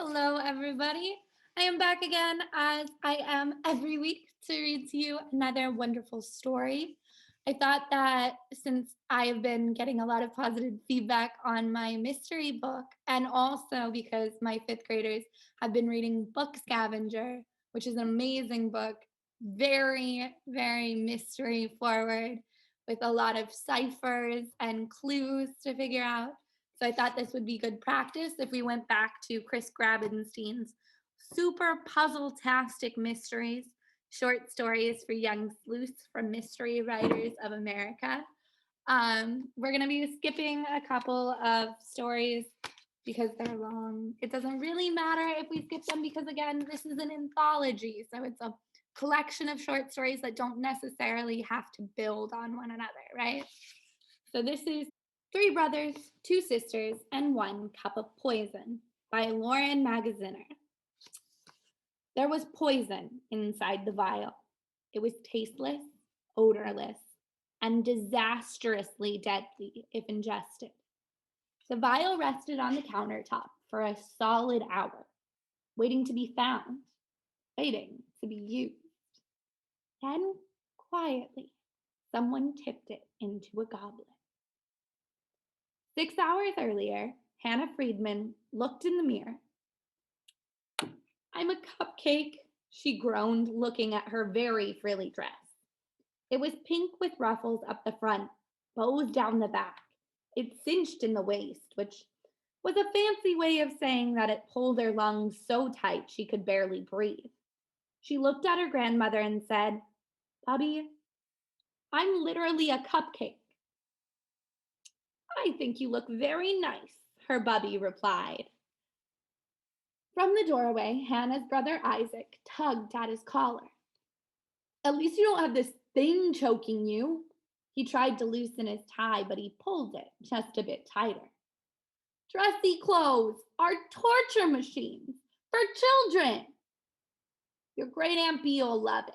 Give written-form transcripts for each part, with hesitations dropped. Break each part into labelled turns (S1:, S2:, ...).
S1: Hello, everybody. I am back again as I am every week to read to you another wonderful story. I thought that since I've been getting a lot of positive feedback on my mystery book, and also because my fifth graders have been reading Book Scavenger, which is an amazing book, very, very mystery forward, with a lot of ciphers and clues to figure out. So I thought this would be good practice if we went back to Chris Grabenstein's super puzzle-tastic mysteries, short stories for young sleuths from Mystery Writers of America. We're going to be skipping a couple of stories because they're long. It doesn't really matter if we skip them because, again, this is an anthology. So it's a collection of short stories that don't necessarily have to build on one another, right? So this is Three Brothers, Two Sisters, and One Cup of Poison by Lauren Magaziner. There was poison inside the vial. It was tasteless, odorless, and disastrously deadly if ingested. The vial rested on the countertop for a solid hour, waiting to be found, waiting to be used. Then, quietly, someone tipped it into a goblet. 6 hours earlier, Hannah Friedman looked in the mirror. I'm a cupcake, she groaned, looking at her very frilly dress. It was pink with ruffles up the front, bows down the back. It cinched in the waist, which was a fancy way of saying that it pulled her lungs so tight she could barely breathe. She looked at her grandmother and said, Bubby, I'm literally a cupcake. I think you look very nice, her Bubby replied. From the doorway, Hannah's brother Isaac tugged at his collar. At least you don't have this thing choking you. He tried to loosen his tie, but he pulled it just a bit tighter. Dressy clothes are torture machines for children. Your great Aunt Bee will love it.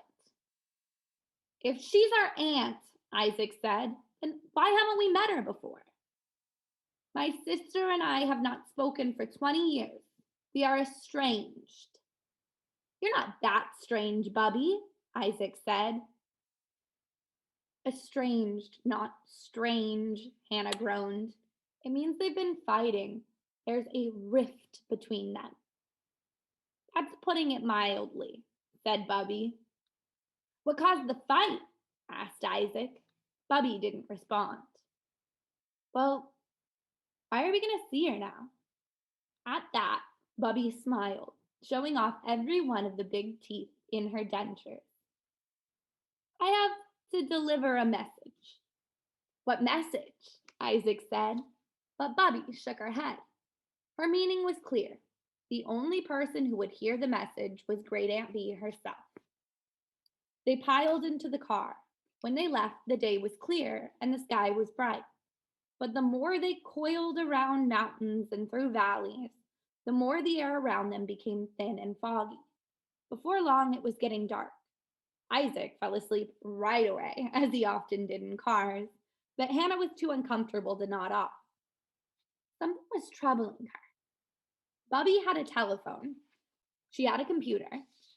S1: If she's our aunt, Isaac said, then why haven't we met her before? My sister and I have not spoken for 20 years. We are estranged. You're not that strange, Bubby, Isaac said. Estranged, not strange, Hannah groaned. It means they've been fighting. There's a rift between them. That's putting it mildly, said Bubby. What caused the fight? Asked Isaac. Bubby didn't respond. Well, why are we going to see her now? At that, Bubby smiled, showing off every one of the big teeth in her dentures. I have to deliver a message. What message? Isaac said, but Bubby shook her head. Her meaning was clear. The only person who would hear the message was Great Aunt Bee herself. They piled into the car. When they left, the day was clear and the sky was bright. But the more they coiled around mountains and through valleys, the more the air around them became thin and foggy. Before long, it was getting dark. Isaac fell asleep right away, as he often did in cars, but Hannah was too uncomfortable to nod off. Something was troubling her. Bubby had a telephone. She had a computer.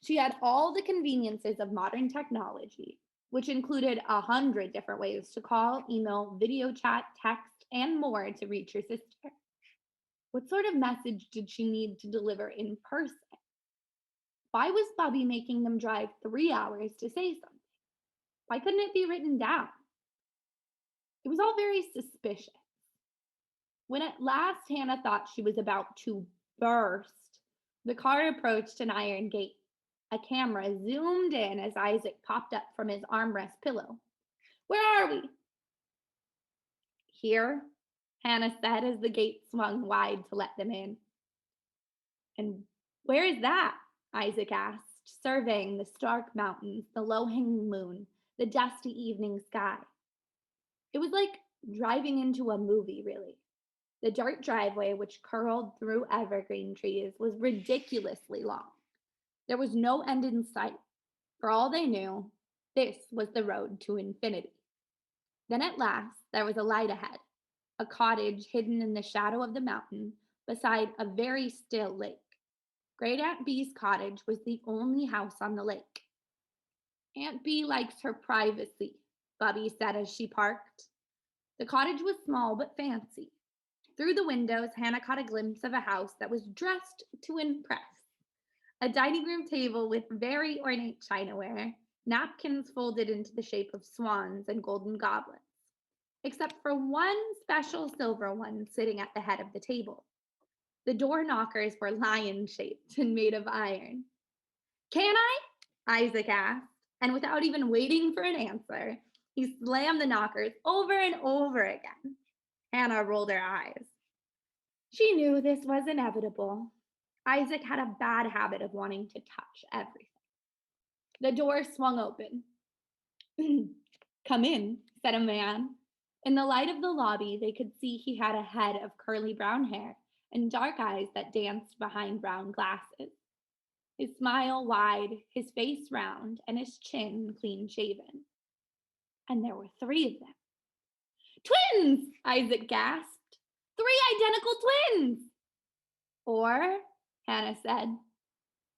S1: She had all the conveniences of modern technology, which included 100 different ways to call, email, video chat, text, and more to reach her sister. What sort of message did she need to deliver in person? Why was Bubby making them drive 3 hours to say something? Why couldn't it be written down? It was all very suspicious. When at last Hannah thought she was about to burst, the car approached an iron gate. A camera zoomed in as Isaac popped up from his armrest pillow. Where are we? Here, Hannah said as the gate swung wide to let them in. And where is that? Isaac asked, surveying the stark mountains, the low hanging moon, the dusty evening sky. It was like driving into a movie, really. The dirt driveway, which curled through evergreen trees, was ridiculously long. There was no end in sight. For all they knew, this was the road to infinity. Then at last, there was a light ahead, a cottage hidden in the shadow of the mountain beside a very still lake. Great Aunt Bee's cottage was the only house on the lake. Aunt Bee likes her privacy, Bubby said as she parked. The cottage was small but fancy. Through the windows, Hannah caught a glimpse of a house that was dressed to impress. A dining room table with very ornate chinaware, napkins folded into the shape of swans and golden goblets, except for one special silver one sitting at the head of the table. The door knockers were lion shaped and made of iron. Can I? Isaac asked, and without even waiting for an answer, he slammed the knockers over and over again. Hannah rolled her eyes. She knew this was inevitable. Isaac had a bad habit of wanting to touch everything. The door swung open. Come in, said a man. In the light of the lobby, they could see he had a head of curly brown hair and dark eyes that danced behind brown glasses. His smile wide, his face round, and his chin clean shaven. And there were three of them. Twins! Isaac gasped. 3 identical twins! Or, Hannah said,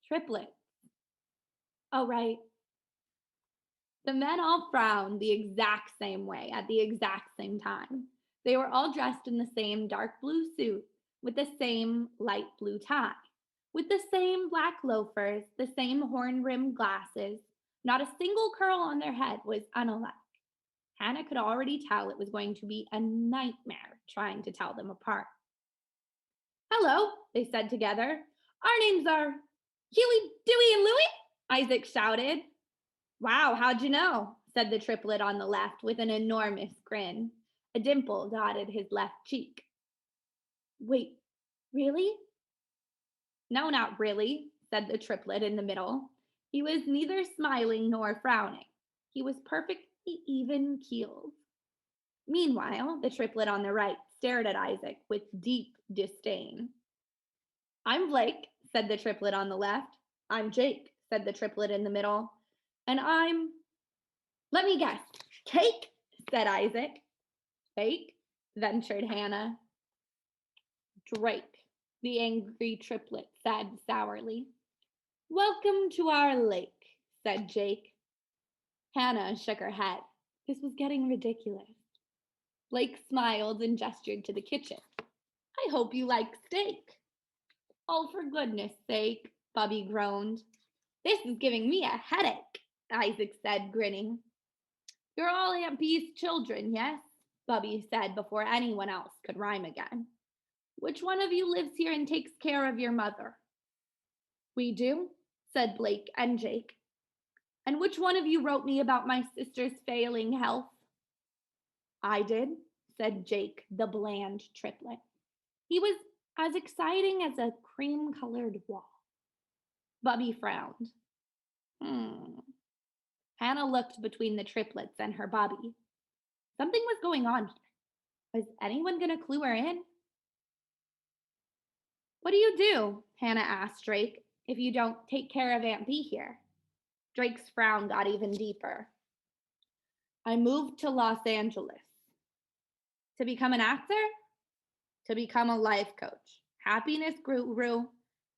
S1: triplets. Oh, right. The men all frowned the exact same way at the exact same time. They were all dressed in the same dark blue suit with the same light blue tie, with the same black loafers, the same horn-rimmed glasses. Not a single curl on their head was unalike. Hannah could already tell it was going to be a nightmare trying to tell them apart. Hello, they said together. Our names are Huey, Dewey, and Louie, Isaac shouted. Wow, how'd you know? Said the triplet on the left with an enormous grin. A dimple dotted his left cheek. Wait, really? No, not really, said the triplet in the middle. He was neither smiling nor frowning. He was perfectly even keeled. Meanwhile, the triplet on the right stared at Isaac with deep disdain. I'm Blake, said the triplet on the left. I'm Jake, said the triplet in the middle. And let me guess, Cake, said Isaac. Fake, ventured Hannah. Drake, the angry triplet said sourly. Welcome to our lake, said Jake. Hannah shook her head. This was getting ridiculous. Blake smiled and gestured to the kitchen. I hope you like steak. Oh, for goodness sake, Bubby groaned. This is giving me a headache, Isaac said, grinning. You're all Aunt Bee's children, yes? Bubby said before anyone else could rhyme again. Which one of you lives here and takes care of your mother? We do, said Blake and Jake. And which one of you wrote me about my sister's failing health? I did, said Jake, the bland triplet. He was as exciting as a cream-colored wall. Bubby frowned. Hannah looked between the triplets and her Bubby. Something was going on here. Was anyone going to clue her in? What do you do, Hannah asked Drake, if you don't take care of Aunt Bee here? Drake's frown got even deeper. I moved to Los Angeles. To become an actor? To become a life coach, happiness guru,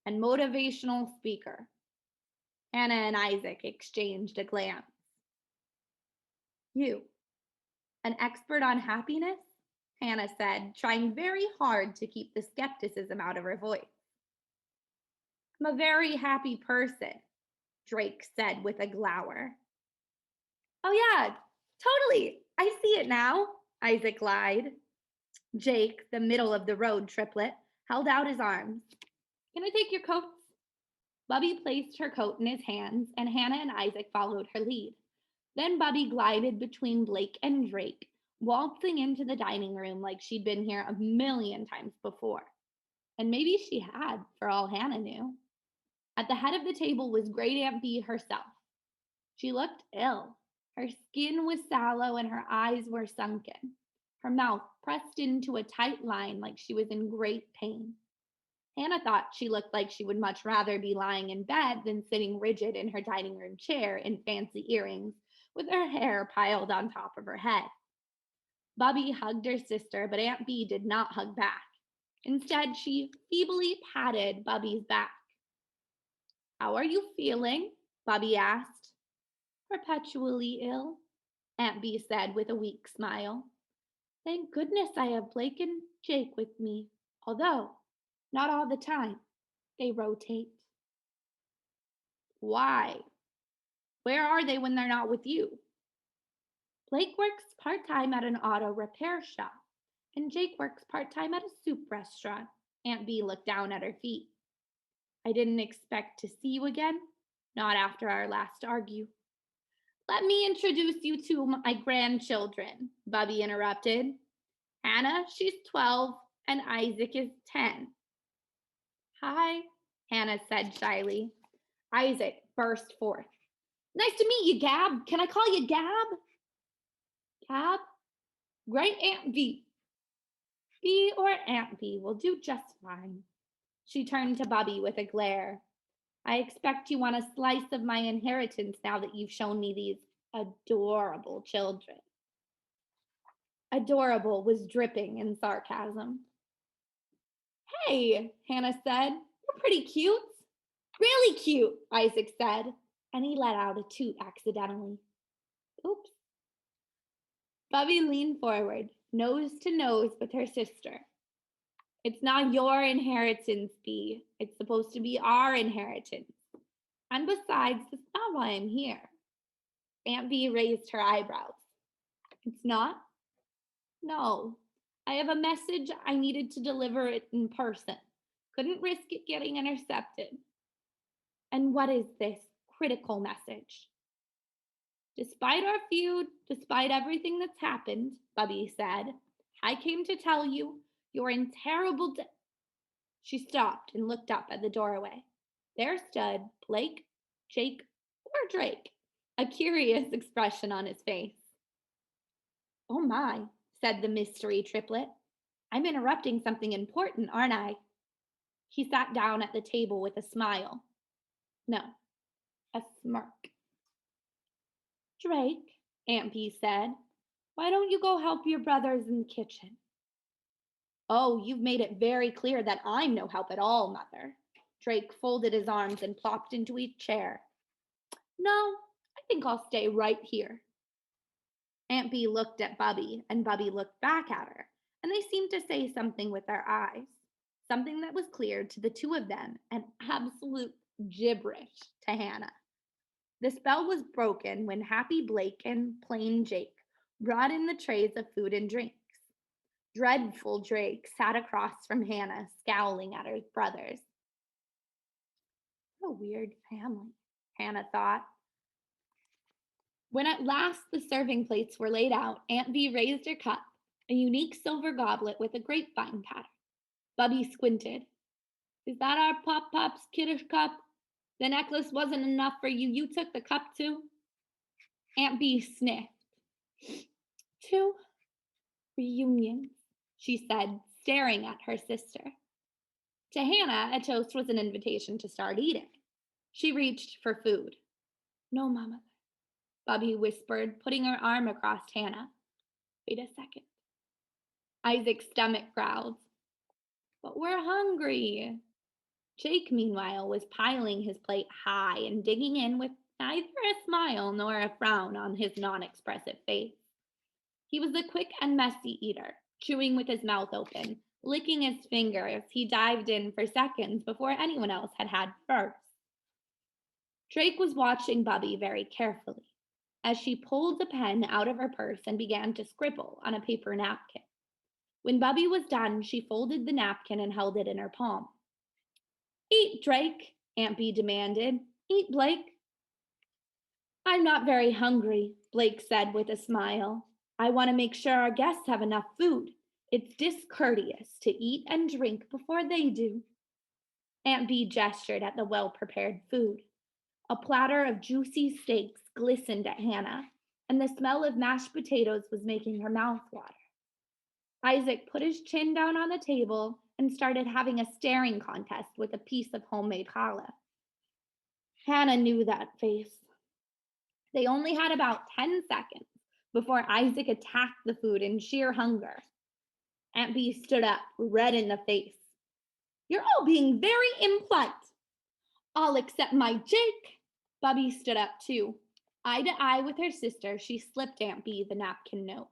S1: and motivational speaker. Hannah and Isaac exchanged a glance. You, an expert on happiness? Hannah said, trying very hard to keep the skepticism out of her voice. I'm a very happy person, Drake said with a glower. Oh yeah, totally. I see it now, Isaac lied. Jake, the middle of the road triplet, held out his arms. Can I take your coats? Bubby placed her coat in his hands, and Hannah and Isaac followed her lead. Then Bubby glided between Blake and Drake, waltzing into the dining room like she'd been here a million times before. And maybe she had, for all Hannah knew. At the head of the table was Great Aunt Bee herself. She looked ill. Her skin was sallow and her eyes were sunken, her mouth pressed into a tight line like she was in great pain. Hannah thought she looked like she would much rather be lying in bed than sitting rigid in her dining room chair in fancy earrings with her hair piled on top of her head. Bubby hugged her sister, but Aunt Bee did not hug back. Instead, she feebly patted Bubby's back. How are you feeling? Bubby asked. Perpetually ill, Aunt Bee said with a weak smile. Thank goodness I have Blake and Jake with me, although not all the time. They rotate. Why? Where are they when they're not with you? Blake works part time at an auto repair shop, and Jake works part time at a soup restaurant. Aunt Bee looked down at her feet. I didn't expect to see you again, not after our last argue. Let me introduce you to my grandchildren, Bubby interrupted. Hannah, she's 12, and Isaac is 10. Hi, Hannah said shyly. Isaac burst forth. Nice to meet you, Gab. Can I call you Gab? Gab? Great Aunt Bee. Bee or Aunt Bee will do just fine. She turned to Bubby with a glare. I expect you want a slice of my inheritance now that you've shown me these adorable children. Adorable was dripping in sarcasm. Hey, Hannah said. You're pretty cute. Really cute, Isaac said, and he let out a toot accidentally. Oops. Bubby leaned forward, nose to nose with her sister. It's not your inheritance, Bee. It's supposed to be our inheritance. And besides, that's not why I'm here. Aunt Bee raised her eyebrows. It's not? No. I have a message I needed to deliver it in person. Couldn't risk it getting intercepted. And what is this critical message? Despite our feud, despite everything that's happened, Bubby said, I came to tell you you're in terrible She stopped and looked up at the doorway. There stood Blake, Jake, or Drake, a curious expression on his face. Oh my, said the mystery triplet. I'm interrupting something important, aren't I? He sat down at the table with a smile. No, a smirk. Drake, Aunt Bee said, why don't you go help your brothers in the kitchen? Oh, you've made it very clear that I'm no help at all, Mother. Drake folded his arms and plopped into a chair. No, I think I'll stay right here. Aunt Bee looked at Bubby, and Bubby looked back at her, and they seemed to say something with their eyes, something that was clear to the two of them and absolute gibberish to Hannah. The spell was broken when Happy Blake and Plain Jake brought in the trays of food and drinks. Dreadful Drake sat across from Hannah, scowling at her brothers. What a weird family, Hannah thought. When at last the serving plates were laid out, Aunt Bee raised her cup, a unique silver goblet with a grapevine pattern. Bubby squinted. Is that our Pop-Pop's kiddish cup? The necklace wasn't enough for you. You took the cup too? Aunt Bee sniffed. 2 reunions, she said, staring at her sister. To Hannah, a toast was an invitation to start eating. She reached for food. No, Mama, Bubby whispered, putting her arm across Hannah. Wait a second. Isaac's stomach growled. But we're hungry. Jake, meanwhile, was piling his plate high and digging in with neither a smile nor a frown on his non-expressive face. He was a quick and messy eater, chewing with his mouth open, licking his fingers. He dived in for seconds before anyone else had had first. Drake was watching Bubby very carefully as she pulled the pen out of her purse and began to scribble on a paper napkin. When Bubby was done, she folded the napkin and held it in her palm. Eat, Drake, Aunt Bee demanded. Eat, Blake. I'm not very hungry, Blake said with a smile. I want to make sure our guests have enough food. It's discourteous to eat and drink before they do. Aunt Bee gestured at the well-prepared food. A platter of juicy steaks glistened at Hannah, and the smell of mashed potatoes was making her mouth water. Isaac put his chin down on the table and started having a staring contest with a piece of homemade challah. Hannah knew that face. They only had about 10 seconds before Isaac attacked the food in sheer hunger. Aunt Bee stood up, red in the face. You're all being very impolite. All except my Jake. Bubby stood up too. Eye to eye with her sister, she slipped Aunt Bee the napkin note.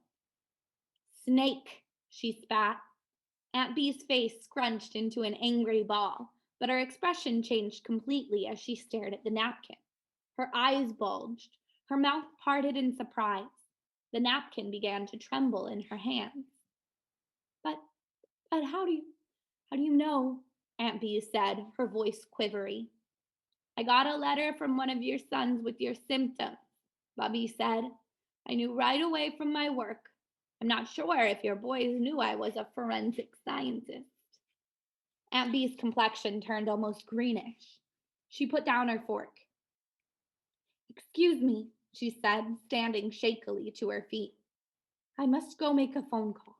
S1: Snake, she spat. Aunt Bee's face scrunched into an angry ball, but her expression changed completely as she stared at the napkin. Her eyes bulged, her mouth parted in surprise. The napkin began to tremble in her hands. But but how do you know? Aunt Bee said, her voice quivery. I got a letter from one of your sons with your symptoms, Bubby said. I knew right away from my work. I'm not sure if your boys knew I was a forensic scientist. Aunt Bee's complexion turned almost greenish. She put down her fork. Excuse me, she said, standing shakily to her feet. I must go make a phone call.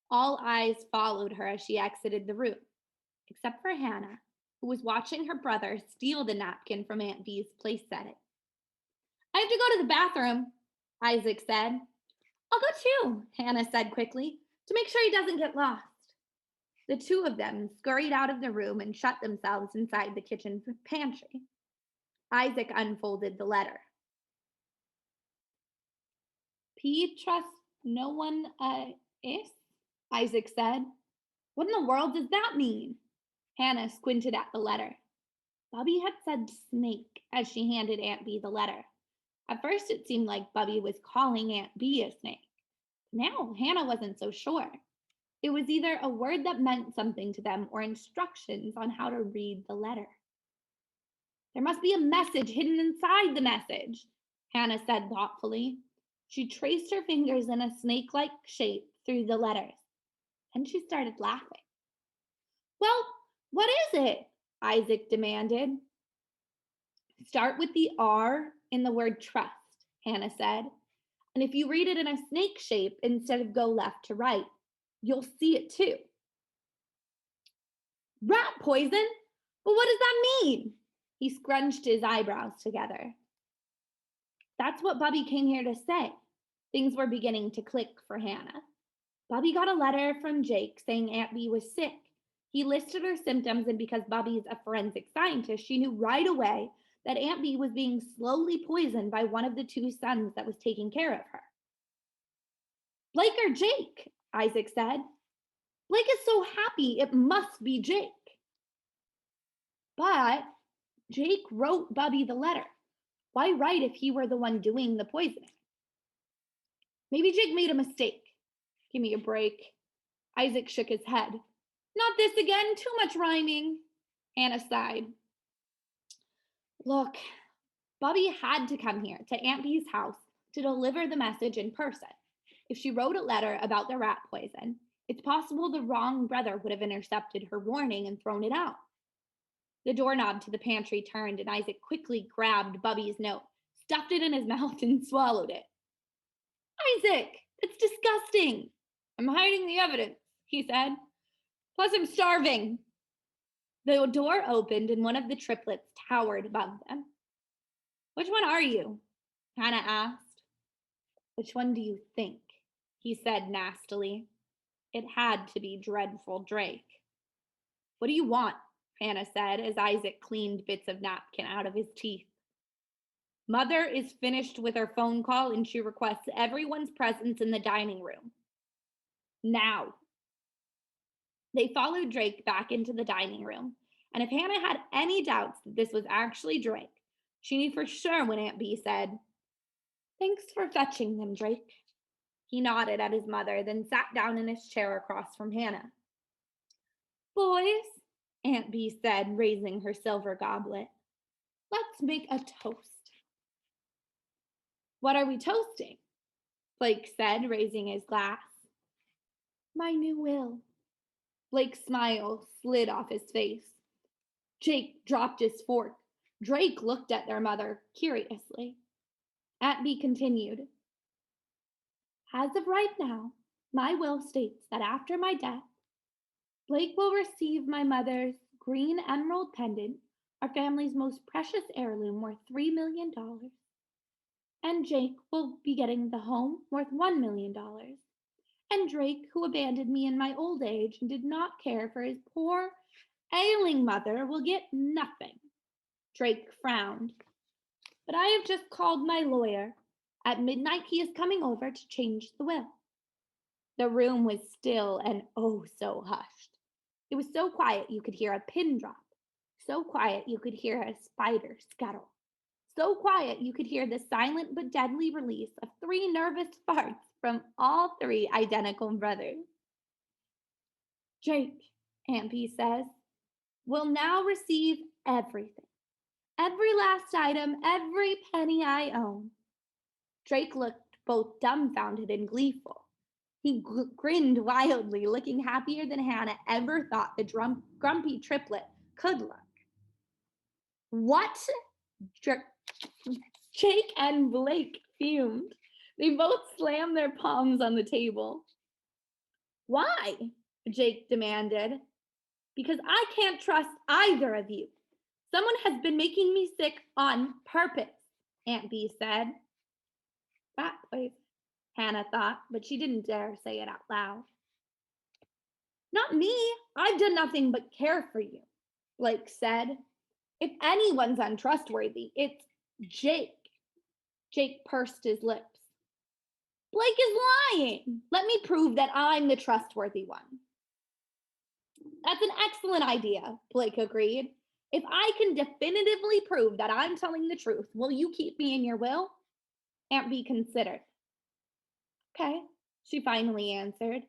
S1: All eyes followed her as she exited the room, except for Hannah, who was watching her brother steal the napkin from Aunt Bee's place setting. I have to go to the bathroom, Isaac said. I'll go too, Hannah said quickly, to make sure he doesn't get lost. The two of them scurried out of the room and shut themselves inside the kitchen pantry. Isaac unfolded the letter. P trust no one is? Isaac said. What in the world does that mean? Hannah squinted at the letter. Bubby had said snake as she handed Aunt Bee the letter. At first, it seemed like Bubby was calling Aunt Bee a snake. Now, Hannah wasn't so sure. It was either a word that meant something to them or instructions on how to read the letter. There must be a message hidden inside the message, Hannah said thoughtfully. She traced her fingers in a snake like shape through the letters. Then she started laughing. Well, what is it? Isaac demanded. Start with the R in the word trust, Hannah said. And if you read it in a snake shape instead of go left to right, you'll see it too. Rat poison? But what does that mean? He scrunched his eyebrows together. That's what Bubby came here to say. Things were beginning to click for Hannah. Bubby got a letter from Jake saying Aunt Bee was sick. He listed her symptoms, and because Bubby's a forensic scientist, she knew right away that Aunt Bee was being slowly poisoned by one of the two sons that was taking care of her. Blake or Jake, Isaac said. Blake is so happy it must be Jake. But Jake wrote Bubby the letter. Why write if he were the one doing the poisoning? Maybe Jake made a mistake. Give me a break. Isaac shook his head. Not this again, too much rhyming. Hannah sighed. Look, Bubby had to come here to Aunt Bee's house to deliver the message in person. If she wrote a letter about the rat poison, it's possible the wrong brother would have intercepted her warning and thrown it out. The doorknob to the pantry turned, and Isaac quickly grabbed Bubby's note, stuffed it in his mouth, and swallowed it. Isaac, that's disgusting. I'm hiding the evidence, he said. Plus, I'm starving. The door opened, and one of the triplets towered above them. Which one are you? Hannah asked. Which one do you think? He said nastily. It had to be Dreadful Drake. What do you want? Hannah said as Isaac cleaned bits of napkin out of his teeth. Mother is finished with her phone call and she requests everyone's presence in the dining room. Now. They followed Drake back into the dining room, and if Hannah had any doubts that this was actually Drake, she knew for sure when Aunt Bee said, Thanks for fetching them, Drake. He nodded at his mother, then sat down in his chair across from Hannah. Boys, Aunt Bee said, raising her silver goblet, let's make a toast. What are we toasting? Blake said, raising his glass. My new will. Blake's smile slid off his face. Jake dropped his fork. Drake looked at their mother curiously. Aunt Bee continued. As of right now, my will states that after my death, Blake will receive my mother's green emerald pendant, our family's most precious heirloom worth $3 million. And Jake will be getting the home worth $1 million. And Drake, who abandoned me in my old age and did not care for his poor, ailing mother, will get nothing. Drake frowned. But I have just called my lawyer. At midnight, he is coming over to change the will. The room was still and oh so hushed. It was so quiet you could hear a pin drop. So quiet you could hear a spider scuttle. So quiet you could hear the silent but deadly release of 3 nervous farts from all 3 identical brothers. Jake, Aunt Bee says, will now receive everything. Every last item, every penny I own. Drake looked both dumbfounded and gleeful. He grinned wildly, looking happier than Hannah ever thought the grumpy triplet could look. What? Jake and Blake fumed. They both slammed their palms on the table. Why? Jake demanded. Because I can't trust either of you. Someone has been making me sick on purpose, Aunt Bee said. Rat poison, Hannah thought, but she didn't dare say it out loud. Not me. I've done nothing but care for you, Blake said. If anyone's untrustworthy, it's Jake. Jake pursed his lips. Blake is lying. Let me prove that I'm the trustworthy one. That's an excellent idea, Blake agreed. If I can definitively prove that I'm telling the truth, will you keep me in your will? Aunt Bee considered. Okay, she finally answered.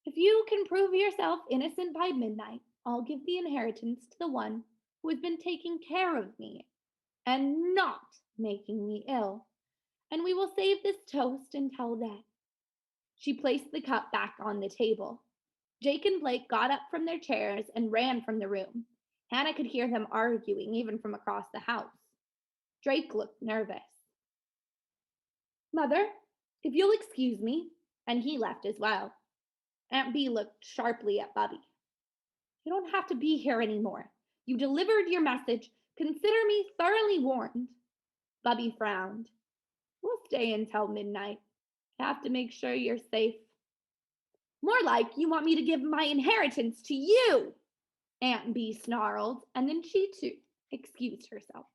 S1: If you can prove yourself innocent by midnight, I'll give the inheritance to the one who has been taking care of me and not making me ill. And we will save this toast until then. She placed the cup back on the table. Jake and Blake got up from their chairs and ran from the room. Hannah could hear them arguing even from across the house. Drake looked nervous. Mother, if you'll excuse me, and he left as well. Aunt Bee looked sharply at Bubby. You don't have to be here anymore. You delivered your message. Consider me thoroughly warned. Bubby frowned. We'll stay until midnight. I have to make sure you're safe. More like you want me to give my inheritance to you, Aunt Bee snarled, and then she too excused herself.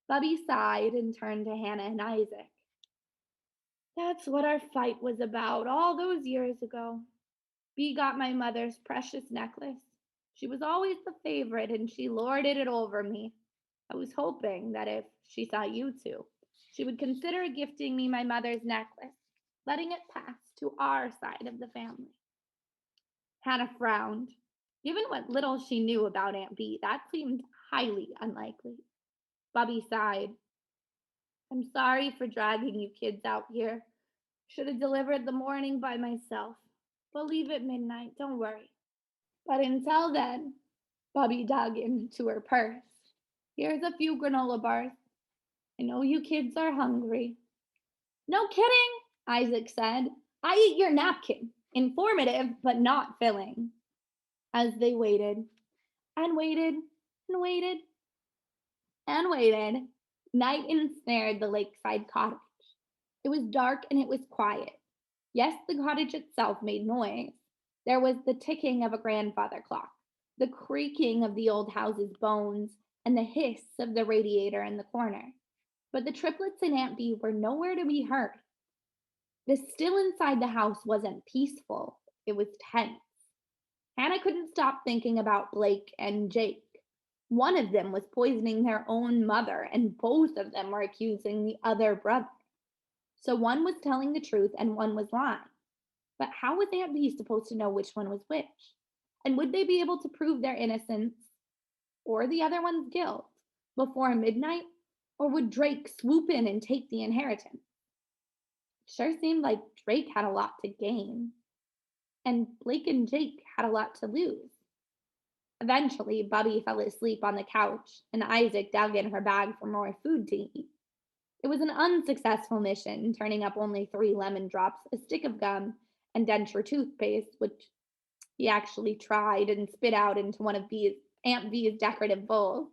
S1: Bubby sighed and turned to Hannah and Isaac. That's what our fight was about all those years ago. Bee got my mother's precious necklace. She was always the favorite, and she lorded it over me. I was hoping that if she saw you two, she would consider gifting me my mother's necklace, letting it pass to our side of the family. Hannah frowned. Given what little she knew about Aunt Bee, that seemed highly unlikely. Bubby sighed. I'm sorry for dragging you kids out here. Should have delivered the morning by myself. We'll leave at midnight, don't worry. But until then, Bubby dug into her purse. Here's a few granola bars. I know you kids are hungry. No kidding, Isaac said. I eat your napkin. Informative, but not filling. As they waited, and waited, and waited, and waited, night ensnared the lakeside cottage. It was dark and it was quiet. Yes, the cottage itself made noise. There was the ticking of a grandfather clock, the creaking of the old house's bones, and the hiss of the radiator in the corner. But the triplets and Aunt Bee were nowhere to be heard. The still inside the house wasn't peaceful, it was tense. Hannah couldn't stop thinking about Blake and Jake. One of them was poisoning their own mother, and both of them were accusing the other brother. So one was telling the truth and one was lying. But how was Aunt Bee supposed to know which one was which? And would they be able to prove their innocence or the other one's guilt before midnight? Or would Drake swoop in and take the inheritance? It sure seemed like Drake had a lot to gain, and Blake and Jake had a lot to lose. Eventually, Bubby fell asleep on the couch, and Isaac dug in her bag for more food to eat. It was an unsuccessful mission, turning up only 3 lemon drops, a stick of gum, and denture toothpaste, which he actually tried and spit out into one of Aunt Bee's decorative bowls.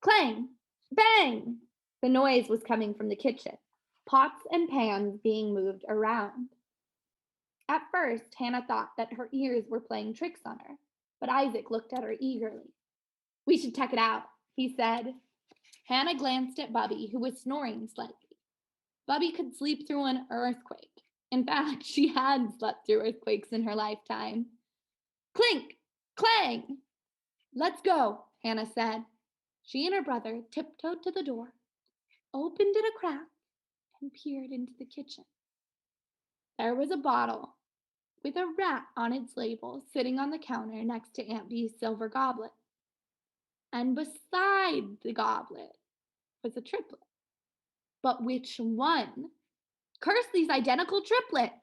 S1: Clang! Bang! The noise was coming from the kitchen, pots and pans being moved around. At first, Hannah thought that her ears were playing tricks on her, but Isaac looked at her eagerly. We should check it out, he said. Hannah glanced at Bubby, who was snoring slightly. Bubby could sleep through an earthquake. In fact, she had slept through earthquakes in her lifetime. Clink! Clang! Let's go, Hannah said. She and her brother tiptoed to the door, opened it a crack, and peered into the kitchen. There was a bottle with a rat on its label sitting on the counter next to Aunt Bee's silver goblet. And beside the goblet was a triplet. But which one? Curse these identical triplets!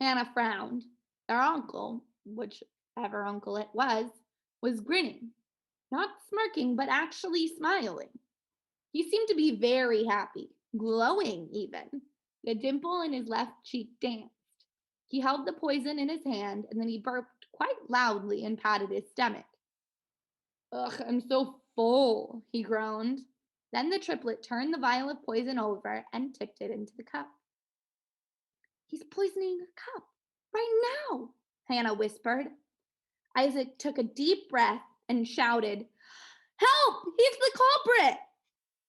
S1: Hannah frowned. Their uncle, whichever uncle it was grinning. Not smirking, but actually smiling. He seemed to be very happy, glowing even. The dimple in his left cheek danced. He held the poison in his hand, and then he burped quite loudly and patted his stomach. Ugh, I'm so full, he groaned. Then the triplet turned the vial of poison over and tipped it into the cup. He's poisoning a cup right now, Hannah whispered. Isaac took a deep breath and shouted, Help! He's the culprit!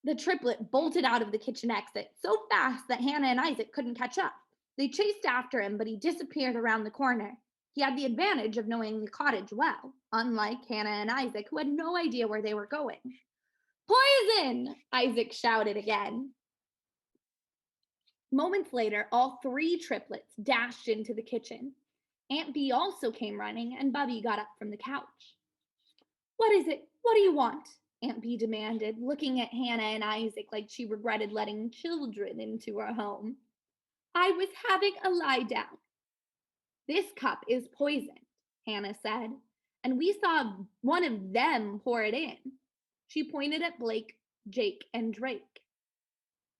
S1: The triplet bolted out of the kitchen exit so fast that Hannah and Isaac couldn't catch up. They chased after him, but he disappeared around the corner. He had the advantage of knowing the cottage well, unlike Hannah and Isaac, who had no idea where they were going. Poison! Isaac shouted again. Moments later, all three triplets dashed into the kitchen. Aunt Bee also came running, and Bubby got up from the couch. What is it? What do you want? Aunt Bee demanded, looking at Hannah and Isaac like she regretted letting children into her home. I was having a lie down. This cup is poisoned, Hannah said, and we saw one of them pour it in. She pointed at Blake, Jake, and Drake.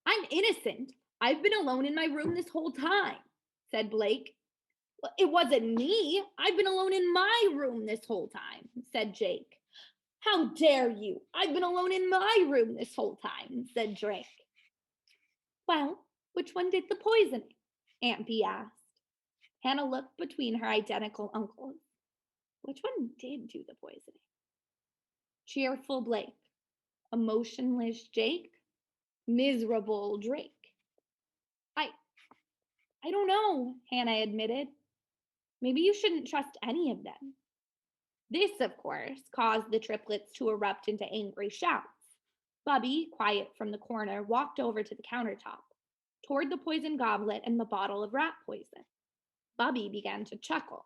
S1: I'm innocent. I've been alone in my room this whole time, said Blake. Well, it wasn't me. I've been alone in my room this whole time, said Jake. How dare you? I've been alone in my room this whole time, said Drake. Well, which one did the poisoning? Aunt Bee asked. Hannah looked between her identical uncles. Which one did do the poisoning? Cheerful Blake, emotionless Jake, miserable Drake. I don't know, Hannah admitted. Maybe you shouldn't trust any of them. This, of course, caused the triplets to erupt into angry shouts. Bubby, quiet from the corner, walked over to the countertop, toward the poison goblet and the bottle of rat poison. Bubby began to chuckle,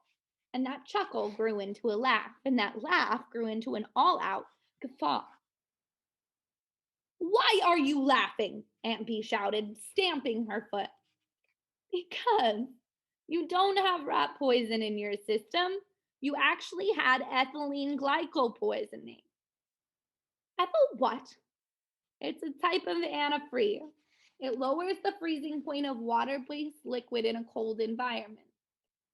S1: and that chuckle grew into a laugh, and that laugh grew into an all-out guffaw. Why are you laughing? Aunt Bee shouted, stamping her foot. Because you don't have rat poison in your system. You actually had ethylene glycol poisoning. Ethyl what? It's a type of antifreeze. It lowers the freezing point of water-based liquid in a cold environment.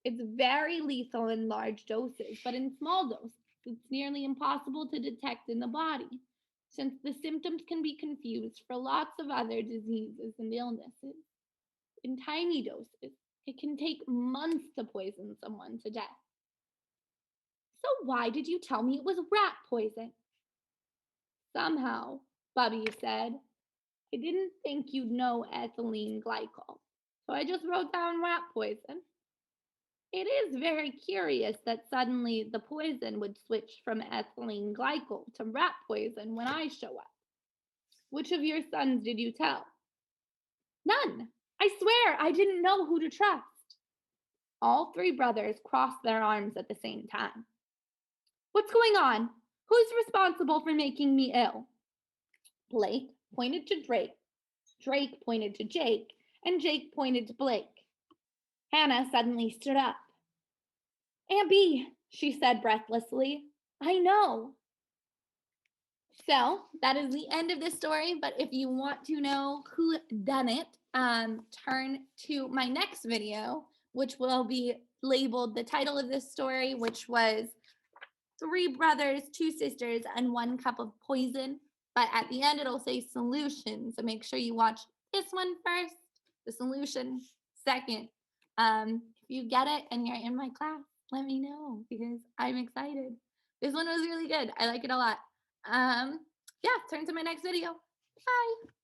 S1: It's very lethal in large doses, but in small doses, it's nearly impossible to detect in the body, since the symptoms can be confused for lots of other diseases and illnesses. In tiny doses, it can take months to poison someone to death. So why did you tell me it was rat poison? Somehow, Bubby said, I didn't think you'd know ethylene glycol, so I just wrote down rat poison. It is very curious that suddenly the poison would switch from ethylene glycol to rat poison when I show up. Which of your sons did you tell? None. I swear I didn't know who to trust. All three brothers crossed their arms at the same time. What's going on? Who's responsible for making me ill? Blake pointed to Drake. Drake pointed to Jake, and Jake pointed to Blake. Hannah suddenly stood up. Aunt Bee, she said breathlessly, I know. So that is the end of this story, but if you want to know who done it, turn to my next video, which will be labeled the title of this story, which was 3 brothers, 2 sisters, and 1 cup of poison. But at the end, it'll say solution. So make sure you watch this one first, the solution second. If you get it and you're in my class, let me know because I'm excited. This one was really good. I like it a lot. yeah, turn to my next video. Bye.